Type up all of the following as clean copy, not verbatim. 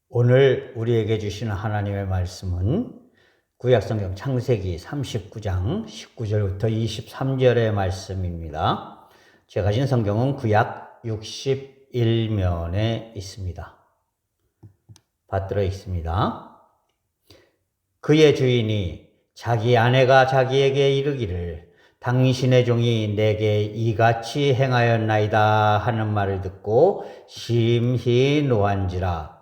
오늘 우리에게 주시는 하나님의 말씀은 구약성경 창세기 39장 19절부터 23절의 말씀입니다. 제가 가진 성경은 구약 61면에 있습니다. 받들어 있습니다. 그의 주인이 자기 아내가 자기에게 이르기를 당신의 종이 내게 이같이 행하였나이다 하는 말을 듣고 심히 노한지라.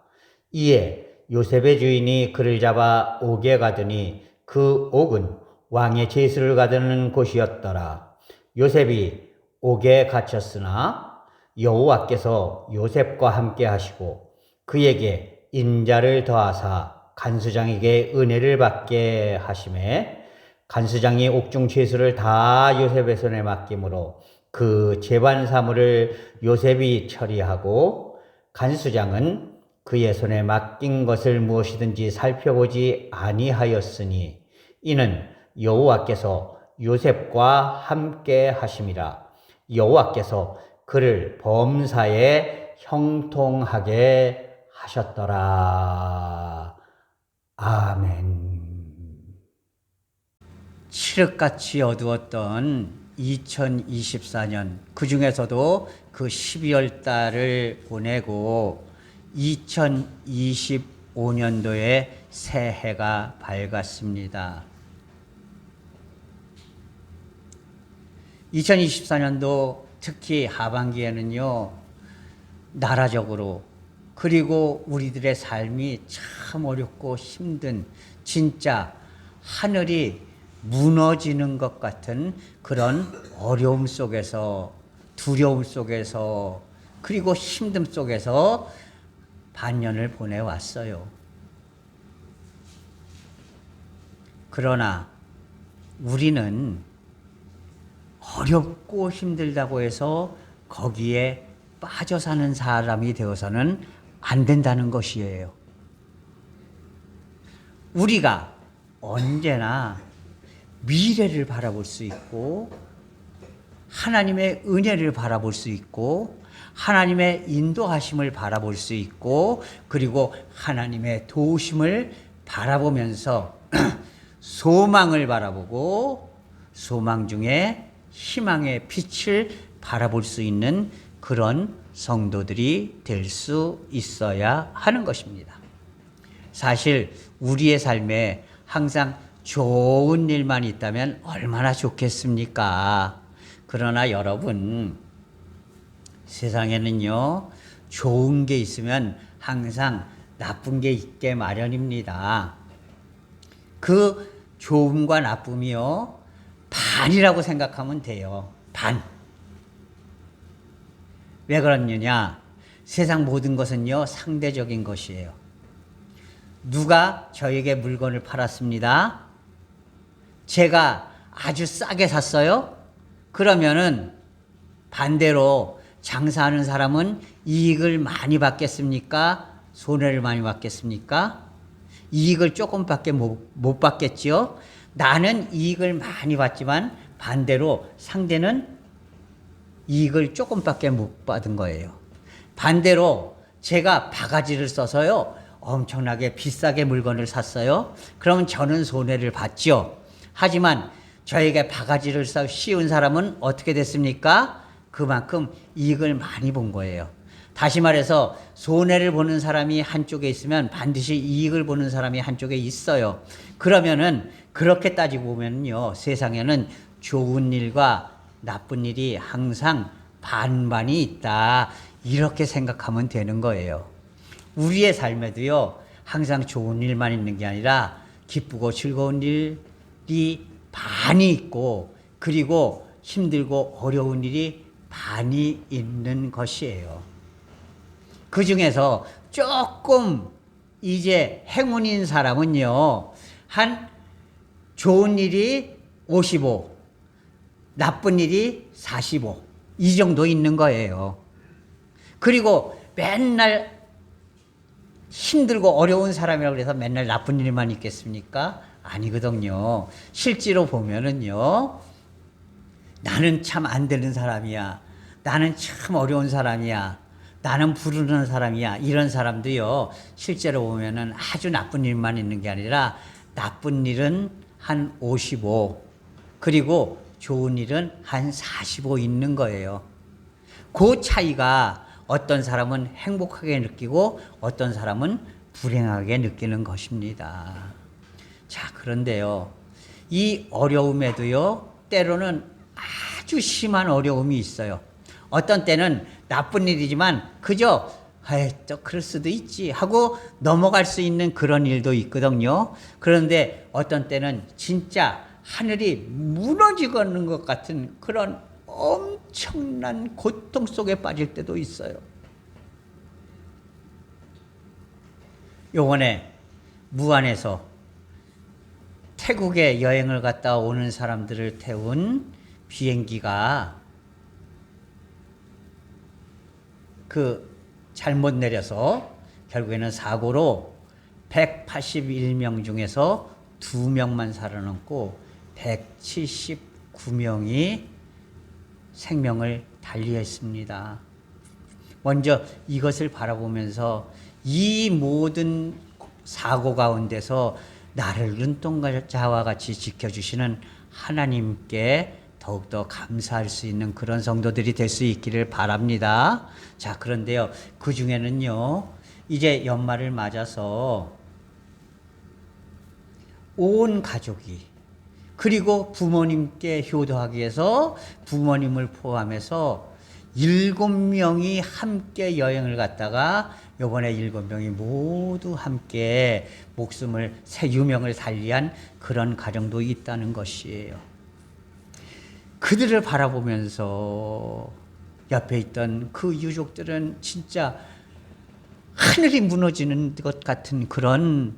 이에 요셉의 주인이 그를 잡아 옥에 가더니 그 옥은 왕의 제수를 가두는 곳이었더라. 요셉이 옥에 갇혔으나 여호와께서 요셉과 함께 하시고 그에게 인자를 더하사 간수장에게 은혜를 받게 하시매 간수장이 옥중 죄수를 다 요셉의 손에 맡기므로 그 재반 사물을 요셉이 처리하고 간수장은 그의 손에 맡긴 것을 무엇이든지 살펴보지 아니하였으니 이는 여호와께서 요셉과 함께 하심이라. 여호와께서 그를 범사에 형통하게 하셨더라. 아멘. 칠흑같이 어두웠던 2024년, 그 중에서도 그 12월 달을 보내고 2025년도에 새해가 밝았습니다. 2024년도 특히 하반기에는요, 나라적으로 그리고 우리들의 삶이 참 어렵고 힘든, 진짜 하늘이 무너지는 것 같은 그런 어려움 속에서, 두려움 속에서, 그리고 힘듦 속에서 반년을 보내왔어요. 그러나 우리는 어렵고 힘들다고 해서 거기에 빠져 사는 사람이 되어서는 안 된다는 것이에요. 우리가 언제나 미래를 바라볼 수 있고 하나님의 은혜를 바라볼 수 있고 하나님의 인도하심을 바라볼 수 있고 그리고 하나님의 도우심을 바라보면서 소망을 바라보고 소망 중에 희망의 빛을 바라볼 수 있는 그런 성도들이 될 수 있어야 하는 것입니다. 사실 우리의 삶에 항상 좋은 일만 있다면 얼마나 좋겠습니까? 그러나 여러분, 세상에는요, 좋은 게 있으면 항상 나쁜 게 있게 마련입니다. 그 좋음과 나쁨이요, 반이라고 생각하면 돼요. 반. 왜 그러느냐? 세상 모든 것은요, 상대적인 것이에요. 누가 저에게 물건을 팔았습니다. 제가 아주 싸게 샀어요. 그러면은 반대로 장사하는 사람은 이익을 많이 받겠습니까? 손해를 많이 받겠습니까? 이익을 조금밖에 못 받겠죠. 나는 이익을 많이 받지만 반대로 상대는 이익을 조금밖에 못 받은 거예요. 반대로 제가 바가지를 써서요, 엄청나게 비싸게 물건을 샀어요. 그러면 저는 손해를 봤죠. 하지만 저에게 바가지를 씌운 사람은 어떻게 됐습니까? 그만큼 이익을 많이 본 거예요. 다시 말해서 손해를 보는 사람이 한쪽에 있으면 반드시 이익을 보는 사람이 한쪽에 있어요. 그러면은 그렇게 따지고 보면요, 세상에는 좋은 일과 나쁜 일이 항상 반반이 있다. 이렇게 생각하면 되는 거예요. 우리의 삶에도요, 항상 좋은 일만 있는 게 아니라 기쁘고 즐거운 일이 반이 있고 그리고 힘들고 어려운 일이 반이 있는 것이에요. 그 중에서 조금 이제 행운인 사람은요, 한 좋은 일이 55, 나쁜 일이 45, 이 정도 있는 거예요. 그리고 맨날 힘들고 어려운 사람이라고 해서 맨날 나쁜 일만 있겠습니까? 아니거든요. 실제로 보면은요, 나는 참 안 되는 사람이야. 나는 참 어려운 사람이야. 나는 부르는 사람이야. 이런 사람도요, 실제로 보면은 아주 나쁜 일만 있는 게 아니라 나쁜 일은 한 55, 그리고 좋은 일은 한 45 있는 거예요. 그 차이가 어떤 사람은 행복하게 느끼고 어떤 사람은 불행하게 느끼는 것입니다. 자, 그런데요, 이 어려움에도요, 때로는 아주 심한 어려움이 있어요. 어떤 때는 나쁜 일이지만 그저 또 그럴 수도 있지 하고 넘어갈 수 있는 그런 일도 있거든요. 그런데 어떤 때는 진짜 하늘이 무너지는 것 같은 그런 엄청난 고통 속에 빠질 때도 있어요. 요번에 무안에서 태국에 여행을 갔다 오는 사람들을 태운 비행기가 잘못 내려서 결국에는 사고로 181명 중에서 2명만 살아남고 179명이 생명을 달리했습니다. 먼저 이것을 바라보면서 이 모든 사고 가운데서 나를 눈동자와 같이 지켜주시는 하나님께 더욱더 감사할 수 있는 그런 성도들이 될 수 있기를 바랍니다. 자, 그런데요, 그 중에는요, 이제 연말을 맞아서 온 가족이, 그리고 부모님께 효도하기 위해서 부모님을 포함해서 7명이 함께 여행을 갔다가 요번에 7명이 모두 함께 목숨을 새 유명을 달리한 그런 가정도 있다는 것이에요. 그들을 바라보면서 옆에 있던 그 유족들은 진짜 하늘이 무너지는 것 같은 그런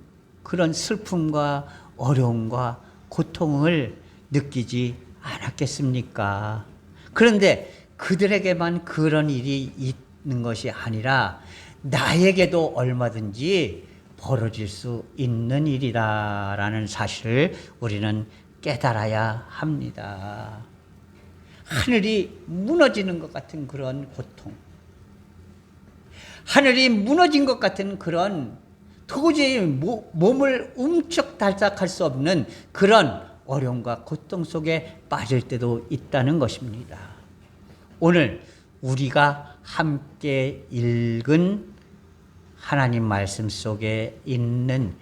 슬픔과 어려움과 고통을 느끼지 않았겠습니까? 그런데 그들에게만 그런 일이 있는 것이 아니라 나에게도 얼마든지 벌어질 수 있는 일이라는 사실을 우리는 깨달아야 합니다. 하늘이 무너지는 것 같은 그런 고통, 하늘이 무너진 것 같은 그런 도저히 몸을 움쩍달싹할 수 없는 그런 어려움과 고통 속에 빠질 때도 있다는 것입니다. 오늘 우리가 함께 읽은 하나님 말씀 속에 있는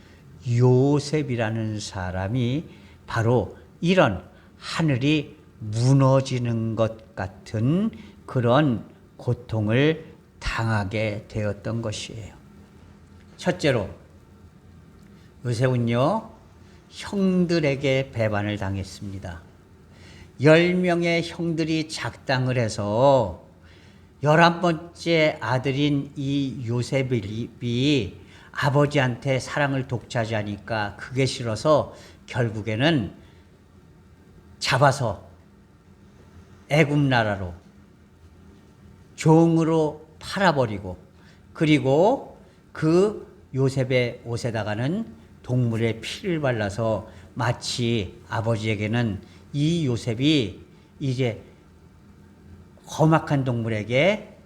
요셉이라는 사람이 바로 이런 하늘이 무너지는 것 같은 그런 고통을 당하게 되었던 것이에요. 첫째로 요셉은요, 형들에게 배반을 당했습니다. 10명의 형들이 작당을 해서 11번째 아들인 이 요셉이 아버지한테 사랑을 독차지하니까 그게 싫어서 결국에는 잡아서 애굽 나라로 종으로 팔아버리고, 그리고 그 요셉의 옷에다가는 동물의 피를 발라서 마치 아버지에게는 이 요셉이 이제 험악한 동물에게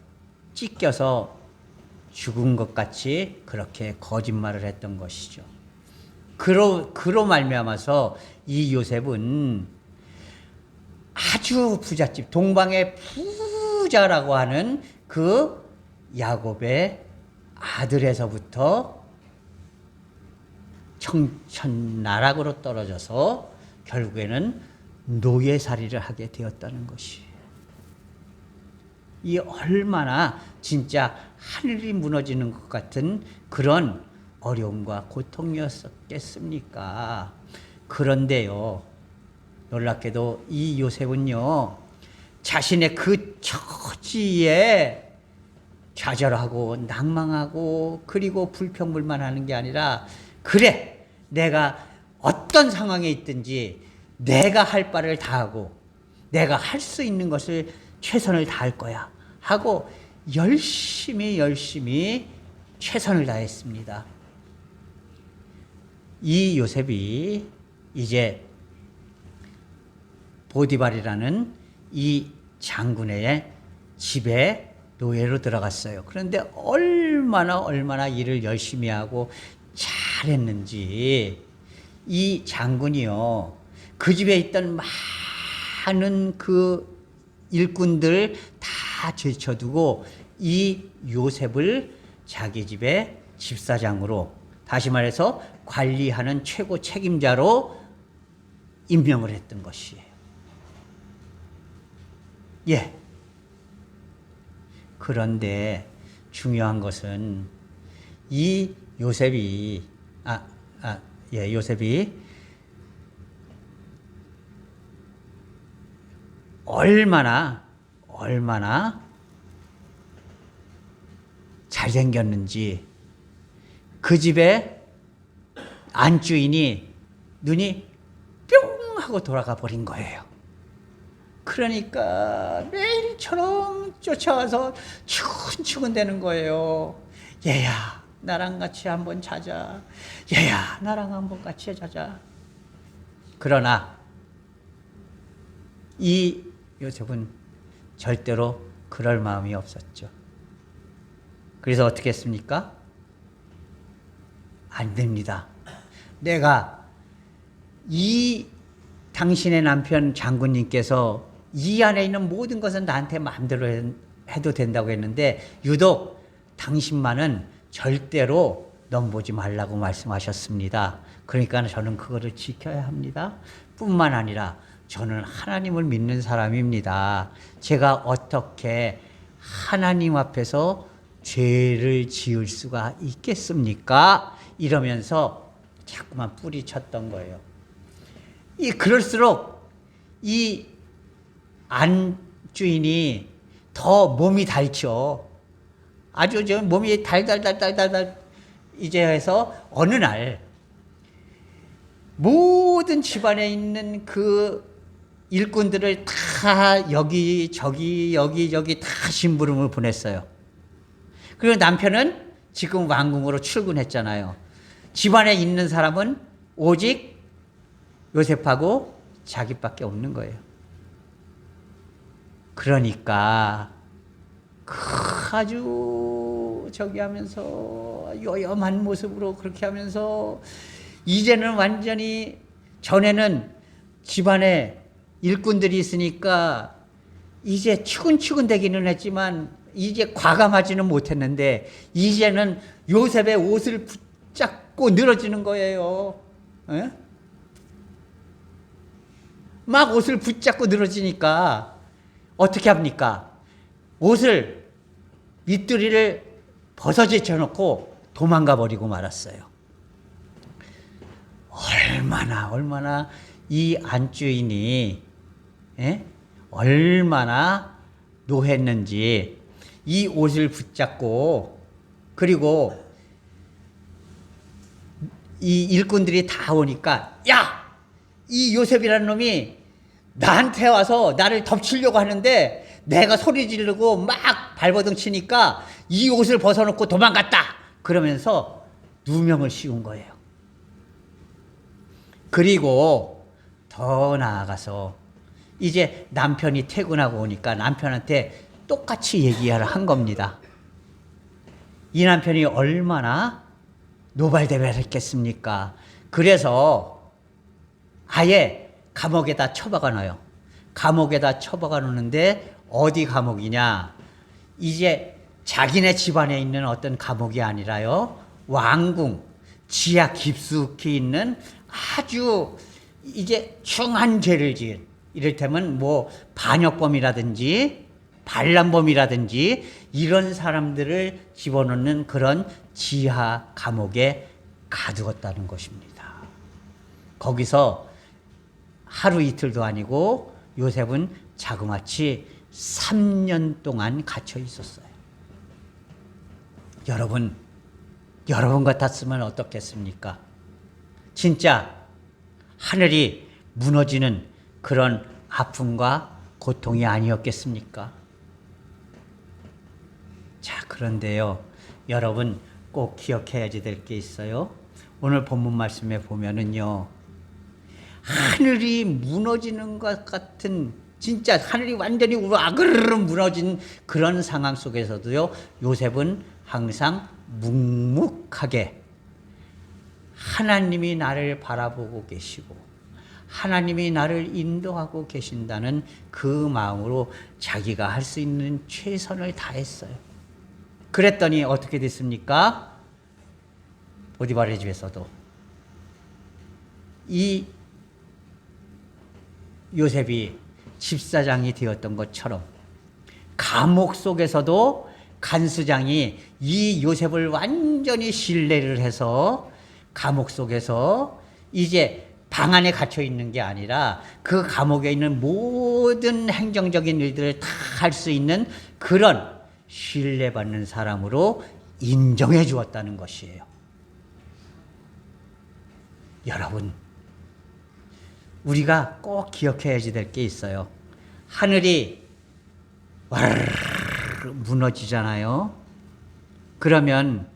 찢겨서 죽은 것 같이 그렇게 거짓말을 했던 것이죠. 그로 말미암아서 이 요셉은 아주 부잣집, 동방의 부자라고 하는 그 야곱의 아들에서부터 청천나락으로 떨어져서 결국에는 노예살이를 하게 되었다는 것이에요. 이 얼마나 진짜 하늘이 무너지는 것 같은 그런 어려움과 고통이었겠습니까? 그런데요, 놀랍게도 이 요셉은요, 자신의 그 처지에 좌절하고 낭망하고 그리고 불평불만하는 게 아니라, 그래, 내가 어떤 상황에 있든지 내가 할 바를 다하고 내가 할 수 있는 것을 최선을 다할 거야 하고 열심히 최선을 다했습니다. 이 요셉이 이제 보디발이라는 이 장군의 집에 노예로 들어갔어요. 그런데 얼마나 일을 열심히 하고 잘했는지 이 장군이요, 그 집에 있던 많은 그 일꾼들 다 제쳐두고 이 요셉을 자기 집의 집사장으로, 다시 말해서 관리하는 최고 책임자로 임명을 했던 것이에요. 예. 그런데 중요한 것은 이 요셉이 요셉이 얼마나 잘생겼는지 그 집에 안주인이 눈이 뿅 하고 돌아가 버린 거예요. 그러니까 매일처럼 쫓아와서 추근추근 대는 거예요. 얘야, 나랑 같이 한번 자자. 얘야, 나랑 한번 같이 자자. 그러나 이 요셉은 절대로 그럴 마음이 없었죠. 그래서 어떻게 했습니까? 안 됩니다. 내가 이 당신의 남편 장군님께서 이 안에 있는 모든 것은 나한테 마음대로 해도 된다고 했는데 유독 당신만은 절대로 넘보지 말라고 말씀하셨습니다. 그러니까 저는 그거를 지켜야 합니다. 뿐만 아니라 저는 하나님을 믿는 사람입니다. 제가 어떻게 하나님 앞에서 죄를 지을 수가 있겠습니까? 이러면서 자꾸만 뿌리쳤던 거예요. 그럴수록 이 안주인이 더 몸이 닳죠. 아주 저 몸이 달달달달달달 이제 해서 어느 날 모든 집안에 있는 그 일꾼들을 다 여기저기 다 심부름을 보냈어요. 그리고 남편은 지금 왕궁으로 출근했잖아요. 집안에 있는 사람은 오직 요셉하고 자기밖에 없는 거예요. 그러니까 아주 저기 하면서 요염한 모습으로 그렇게 하면서 이제는 완전히, 전에는 집안에 일꾼들이 있으니까 이제 추근추근 되기는 했지만 이제 과감하지는 못했는데 이제는 요셉의 옷을 붙잡고 늘어지는 거예요. 에? 막 옷을 붙잡고 늘어지니까 어떻게 합니까? 옷을 밑두리를 벗어제쳐 놓고 도망가 버리고 말았어요. 얼마나 이 안주인이 얼마나 노했는지 이 옷을 붙잡고, 그리고 이 일꾼들이 다 오니까 야! 이 요셉이라는 놈이 나한테 와서 나를 덮치려고 하는데 내가 소리 지르고 막 발버둥 치니까 이 옷을 벗어놓고 도망갔다. 그러면서 누명을 씌운 거예요. 그리고 더 나아가서 이제 남편이 퇴근하고 오니까 남편한테 똑같이 얘기를 한 겁니다. 이 남편이 얼마나 노발대발을 했겠습니까? 그래서 아예 감옥에다 처박아 놔요. 감옥에다 처박아 놓는데 어디 감옥이냐? 이제 자기네 집안에 있는 어떤 감옥이 아니라요, 왕궁 지하 깊숙이 있는 아주 이제 중한 죄를 지은, 이를테면 뭐 반역범이라든지 반란범이라든지 이런 사람들을 집어넣는 그런 지하 감옥에 가두었다는 것입니다. 거기서 하루 이틀도 아니고 요셉은 자그마치 3년 동안 갇혀 있었어요. 여러분 같았으면 어떻겠습니까? 진짜 하늘이 무너지는 그런 아픔과 고통이 아니었겠습니까? 자, 그런데요, 여러분 꼭 기억해야지 될 게 있어요. 오늘 본문 말씀에 보면은요, 하늘이 무너지는 것 같은 진짜 하늘이 완전히 우르르 무너진 그런 상황 속에서도요, 요셉은 항상 묵묵하게 하나님이 나를 바라보고 계시고 하나님이 나를 인도하고 계신다는 그 마음으로 자기가 할 수 있는 최선을 다했어요. 그랬더니 어떻게 됐습니까? 보디발의 집에서도 이 요셉이 집사장이 되었던 것처럼 감옥 속에서도 간수장이 이 요셉을 완전히 신뢰를 해서 감옥 속에서 이제 방 안에 갇혀 있는 게 아니라 그 감옥에 있는 모든 행정적인 일들을 다 할 수 있는 그런 신뢰받는 사람으로 인정해 주었다는 것이에요. 여러분, 우리가 꼭 기억해야지 될 게 있어요. 하늘이 와르르 무너지잖아요. 그러면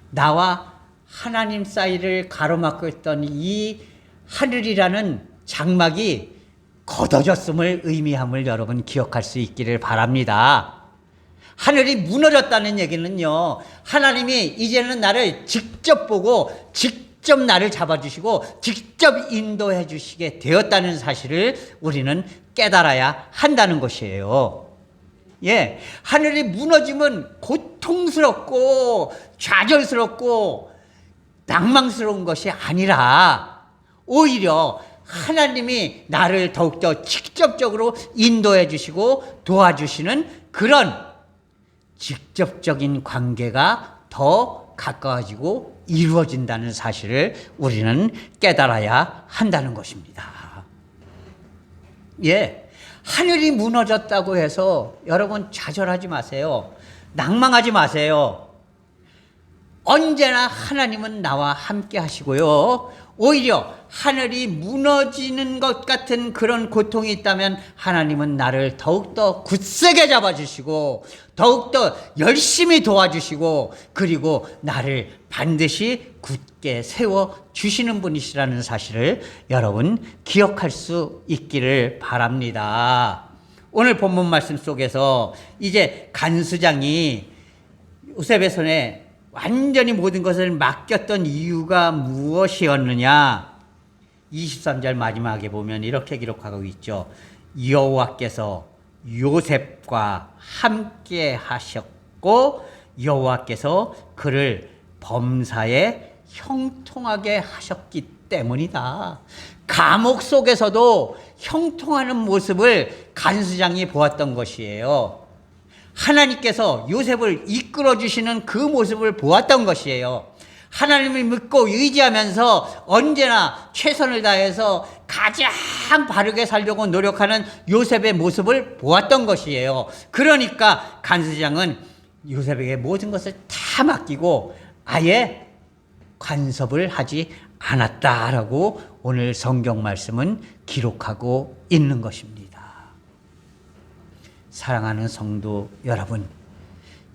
나와 하나님 사이를 가로막고 있던 이 하늘이라는 장막이 걷어졌음을 의미함을 여러분 기억할 수 있기를 바랍니다. 하늘이 무너졌다는 얘기는요, 하나님이 이제는 나를 직접 보고 직접 나를 잡아주시고 직접 인도해 주시게 되었다는 사실을 우리는 깨달아야 한다는 것이에요. 예, 하늘이 무너지면 고통스럽고 좌절스럽고 낭망스러운 것이 아니라 오히려 하나님이 나를 더욱더 직접적으로 인도해 주시고 도와주시는 그런 직접적인 관계가 더 가까워지고 이루어진다는 사실을 우리는 깨달아야 한다는 것입니다. 예, 하늘이 무너졌다고 해서 여러분 좌절하지 마세요. 낭망하지 마세요. 언제나 하나님은 나와 함께 하시고요. 오히려 하늘이 무너지는 것 같은 그런 고통이 있다면 하나님은 나를 더욱더 굳세게 잡아주시고 더욱더 열심히 도와주시고 그리고 나를 반드시 굳게 세워주시는 분이시라는 사실을 여러분 기억할 수 있기를 바랍니다. 오늘 본문 말씀 속에서 이제 간수장이 요셉의 손에 완전히 모든 것을 맡겼던 이유가 무엇이었느냐? 23절 마지막에 보면 이렇게 기록하고 있죠. 여호와께서 요셉과 함께 하셨고 여호와께서 그를 범사에 형통하게 하셨기 때문이다. 감옥 속에서도 형통하는 모습을 간수장이 보았던 것이에요. 하나님께서 요셉을 이끌어 주시는 그 모습을 보았던 것이에요. 하나님을 믿고 의지하면서 언제나 최선을 다해서 가장 바르게 살려고 노력하는 요셉의 모습을 보았던 것이에요. 그러니까 간수장은 요셉에게 모든 것을 다 맡기고 아예 간섭을 하지 않았다라고 오늘 성경 말씀은 기록하고 있는 것입니다. 사랑하는 성도 여러분,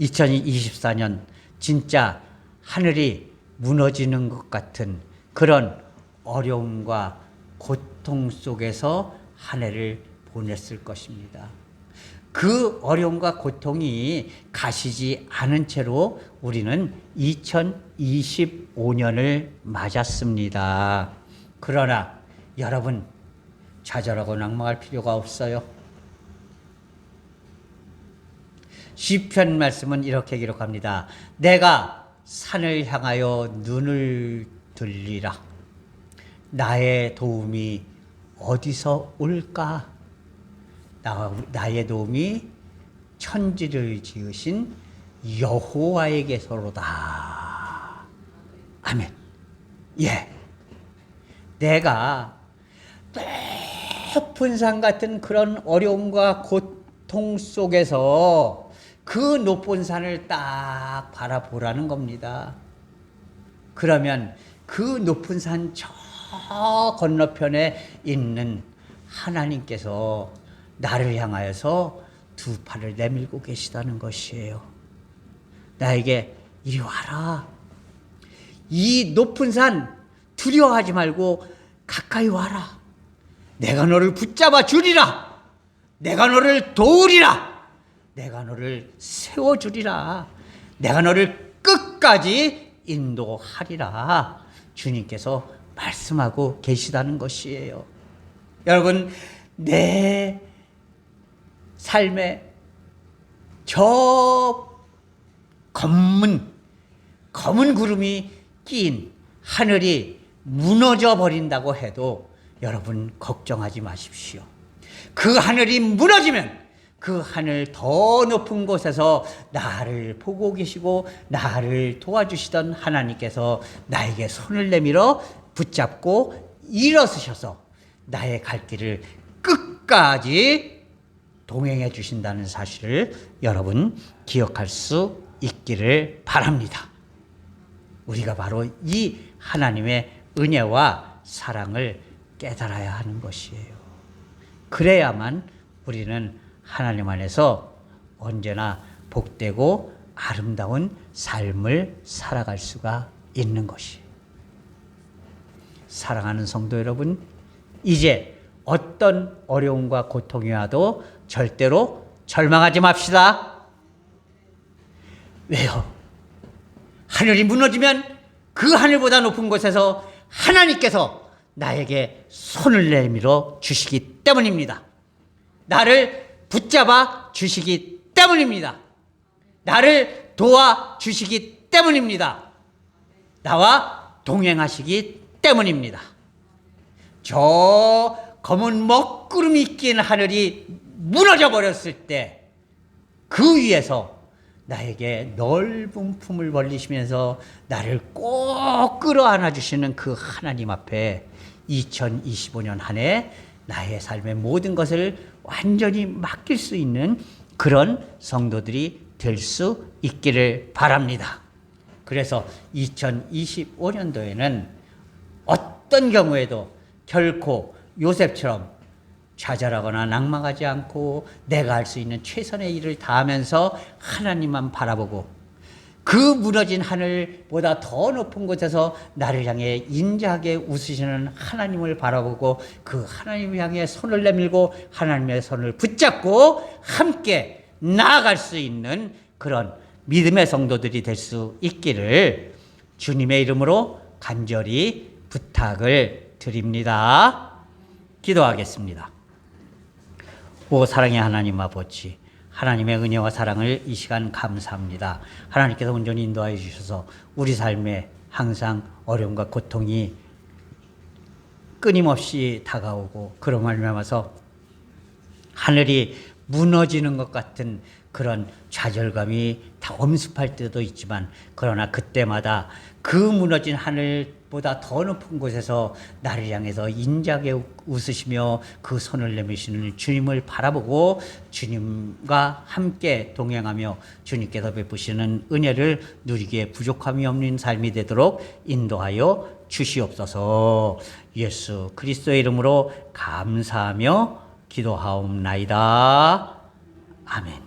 2024년 진짜 하늘이 무너지는 것 같은 그런 어려움과 고통 속에서 한 해를 보냈을 것입니다. 그 어려움과 고통이 가시지 않은 채로 우리는 2025년을 맞았습니다. 그러나 여러분, 좌절하고 낭망할 필요가 없어요. 시편 말씀은 이렇게 기록합니다. 내가 산을 향하여 눈을 들리라. 나의 도움이 어디서 올까? 나의 도움이 천지를 지으신 여호와에게서로다. 아멘. 예. 내가 높은 산 같은 그런 어려움과 고통 속에서 그 높은 산을 딱 바라보라는 겁니다. 그러면 그 높은 산 저 건너편에 있는 하나님께서 나를 향하여서 두 팔을 내밀고 계시다는 것이에요. 나에게 이리 와라. 이 높은 산 두려워하지 말고 가까이 와라. 내가 너를 붙잡아 주리라. 내가 너를 도우리라. 내가 너를 세워주리라. 내가 너를 끝까지 인도하리라. 주님께서 말씀하고 계시다는 것이에요. 여러분, 내 삶에 저 검은 구름이 낀 하늘이 무너져 버린다고 해도 여러분 걱정하지 마십시오. 그 하늘이 무너지면 그 하늘 더 높은 곳에서 나를 보고 계시고 나를 도와주시던 하나님께서 나에게 손을 내밀어 붙잡고 일어서셔서 나의 갈 길을 끝까지 동행해 주신다는 사실을 여러분 기억할 수 있기를 바랍니다. 우리가 바로 이 하나님의 은혜와 사랑을 깨달아야 하는 것이에요. 그래야만 우리는 하나님 안에서 언제나 복되고 아름다운 삶을 살아갈 수가 있는 것이에요. 사랑하는 성도 여러분, 이제 어떤 어려움과 고통이 와도 절대로 절망하지 맙시다. 왜요? 하늘이 무너지면 그 하늘보다 높은 곳에서 하나님께서 나에게 손을 내밀어 주시기 때문입니다. 나를 붙잡아 주시기 때문입니다. 나를 도와 주시기 때문입니다. 나와 동행하시기 때문입니다. 저 검은 먹구름이 낀 하늘이 무너져 버렸을 때 그 위에서 나에게 넓은 품을 벌리시면서 나를 꼭 끌어안아 주시는 그 하나님 앞에 2025년 한 해 나의 삶의 모든 것을 완전히 맡길 수 있는 그런 성도들이 될 수 있기를 바랍니다. 그래서 2025년도에는 어떤 경우에도 결코 요셉처럼 좌절하거나 낭망하지 않고 내가 할 수 있는 최선의 일을 다하면서 하나님만 바라보고 그 무너진 하늘보다 더 높은 곳에서 나를 향해 인자하게 웃으시는 하나님을 바라보고 그 하나님을 향해 손을 내밀고 하나님의 손을 붙잡고 함께 나아갈 수 있는 그런 믿음의 성도들이 될 수 있기를 주님의 이름으로 간절히 부탁을 드립니다. 기도하겠습니다. 오 사랑의 하나님 아버지, 하나님의 은혜와 사랑을 이 시간 감사합니다. 하나님께서 온전히 인도하여 주셔서 우리 삶에 항상 어려움과 고통이 끊임없이 다가오고 그런 말미암아서 하늘이 무너지는 것 같은 그런 좌절감이 다 엄습할 때도 있지만 그러나 그때마다 그 무너진 하늘보다 더 높은 곳에서 나를 향해서 인자하게 웃으시며 그 손을 내미시는 주님을 바라보고 주님과 함께 동행하며 주님께서 베푸시는 은혜를 누리기에 부족함이 없는 삶이 되도록 인도하여 주시옵소서. 예수 그리스도의 이름으로 감사하며 기도하옵나이다. 아멘.